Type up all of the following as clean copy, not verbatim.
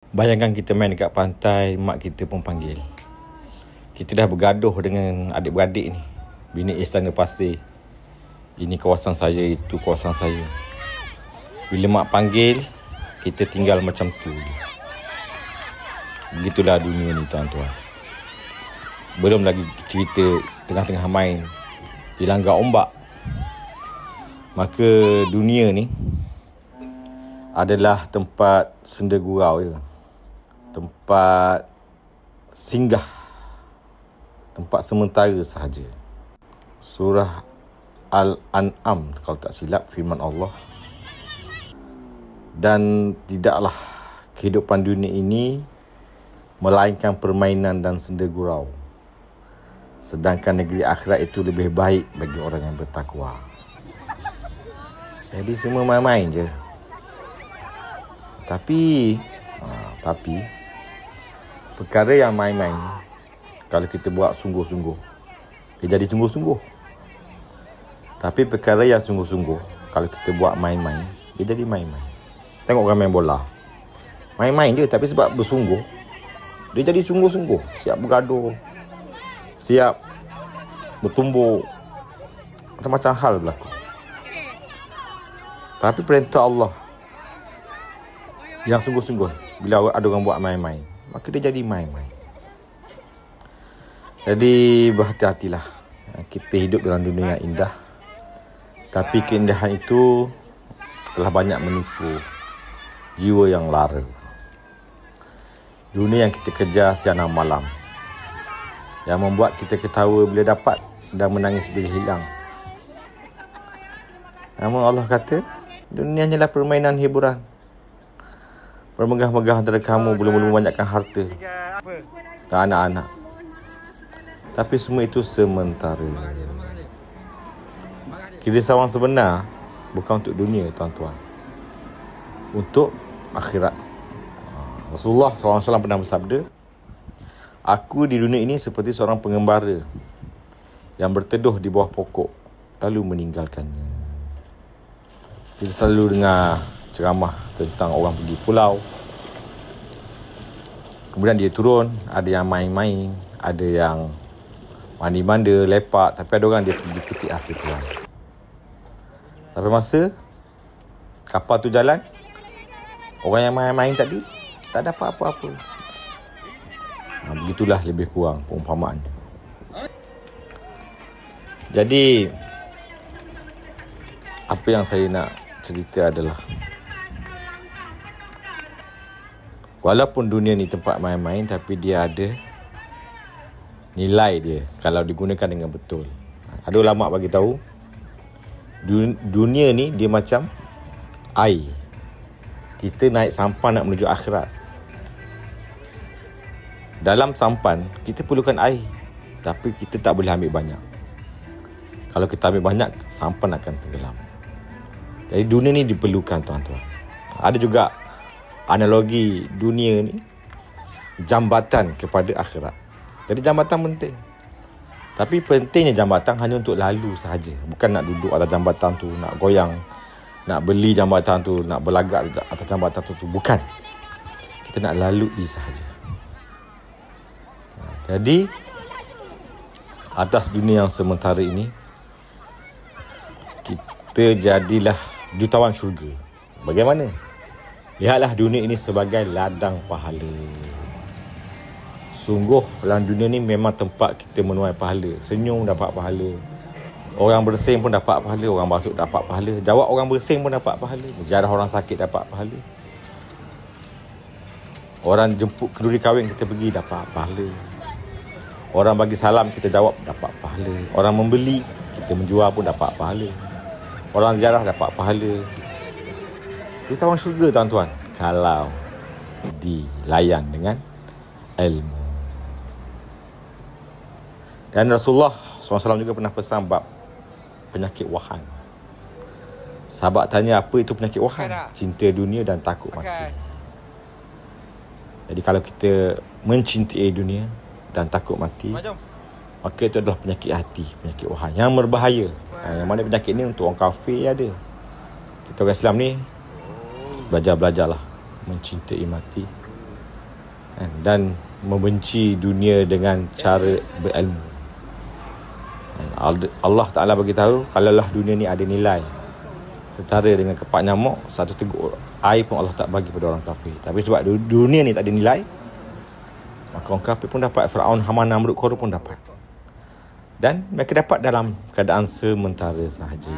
Bayangkan kita main dekat pantai, mak kita pun panggil. Kita dah bergaduh dengan adik-beradik ni. Bini istana pasir. Ini kawasan saya, itu kawasan saya. Bila mak panggil, kita tinggal macam tu. Begitulah dunia ni, tuan-tuan. Belum lagi cerita tengah-tengah main dilanggar ombak. Maka dunia ni adalah tempat senda gurau je. Tempat singgah, tempat sementara sahaja. Surah Al-An'am kalau tak silap, firman Allah. Dan tidaklah kehidupan dunia ini melainkan permainan dan senda gurau. Sedangkan negeri akhirat itu lebih baik bagi orang yang bertakwa. Jadi semua main-main je. Tapi perkara yang main-main, kalau kita buat sungguh-sungguh, dia jadi sungguh-sungguh. Tapi perkara yang sungguh-sungguh, kalau kita buat main-main, dia jadi main-main. Tengok orang main bola, main-main je, tapi sebab bersungguh, dia jadi sungguh-sungguh. Siap bergaduh, siap bertumbuk, macam-macam hal berlaku. Tapi perintah Allah yang sungguh-sungguh, bila ada orang buat main-main, maka dia jadi main-main. Jadi berhati-hatilah. Kita hidup dalam dunia yang indah, tapi keindahan itu telah banyak menipu jiwa yang lara. Dunia yang kita kejar siang dan malam, yang membuat kita ketawa bila dapat dan menangis bila hilang. Namun Allah kata, dunia hanyalah permainan hiburan. Bermegah-megah antara kamu, belum membanyakkan harta dan anak-anak. Tapi semua itu sementara. Kerisauan sebenar bukan untuk dunia, tuan-tuan, untuk akhirat. Rasulullah SAW pernah bersabda, aku di dunia ini seperti seorang pengembara yang berteduh di bawah pokok lalu meninggalkannya. Kita selalu dengar ceramah tentang orang pergi pulau, kemudian dia turun, ada yang main-main, ada yang mandi-manda, lepak, tapi ada orang dia pergi ketik hasil pulang. Sampai masa kapal tu jalan, orang yang main-main tadi tak dapat apa-apa. Begitulah lebih kurang perumpamaan. Jadi apa yang saya nak cerita adalah, walaupun dunia ni tempat main-main, tapi dia ada nilai dia kalau digunakan dengan betul. Ada ulama bagi tahu, dunia ni dia macam air. Kita naik sampan nak menuju akhirat. Dalam sampan kita perlukan air, tapi kita tak boleh ambil banyak. Kalau kita ambil banyak, sampan akan tenggelam. Jadi dunia ni diperlukan, tuan-tuan. Ada juga analogi dunia ni jambatan kepada akhirat. Jadi jambatan penting. Tapi pentingnya jambatan hanya untuk lalu sahaja. Bukan nak duduk atas jambatan tu, nak goyang, nak beli jambatan tu, nak berlagak atas jambatan tu. Bukan. Kita nak lalui sahaja. Jadi atas dunia yang sementara ini, kita jadilah jutawan syurga. Bagaimana? Lihatlah dunia ini sebagai ladang pahala. Sungguh dalam dunia ni memang tempat kita menuai pahala. Senyum dapat pahala, orang bersin pun dapat pahala, orang batuk dapat pahala, jawab orang bersin pun dapat pahala, ziarah orang sakit dapat pahala, orang jemput kenduri kahwin kita pergi dapat pahala, orang bagi salam kita jawab dapat pahala, orang membeli kita menjual pun dapat pahala, orang ziarah dapat pahala. Jutawan syurga, tuan-tuan, kalau dilayan dengan ilmu. Dan Rasulullah SAW juga pernah pesan bab penyakit wahan. Sahabat tanya, apa itu penyakit wahan? Cinta dunia dan takut mati. Jadi kalau kita mencintai dunia dan takut mati, maka itu adalah penyakit hati, penyakit wahan yang berbahaya. Yang mana penyakit ni untuk orang kafir ada. Kita orang Islam ni belajarlah mencintai mati dan membenci dunia dengan cara berilmu. Allah Ta'ala bagi tahu, kalaulah dunia ni ada nilai setara dengan kepak nyamuk, satu teguk air pun Allah tak bagi pada orang kafir. Tapi sebab dunia ni tak ada nilai, maka orang kafir pun dapat. Firaun, Haman, Namrud, Qarun pun dapat. Dan mereka dapat dalam keadaan sementara sahaja.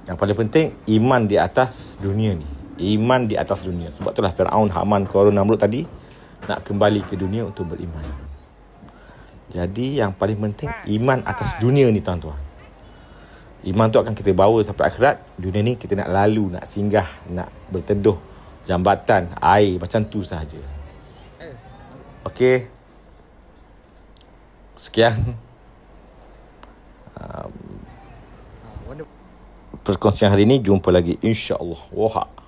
Yang paling penting, iman di atas dunia ni. Iman di atas dunia. Sebab itulah Firaun, Haman, Qarun, Namrud tadi nak kembali ke dunia untuk beriman. Jadi yang paling penting, iman atas dunia ni tuan-tuan. Iman tu akan kita bawa sampai akhirat. Dunia ni kita nak lalu, nak singgah, nak berteduh, jambatan, air, macam tu sahaja. Okey. Sekian perkongsian hari ini. Jumpa lagi insya-Allah. Wahak.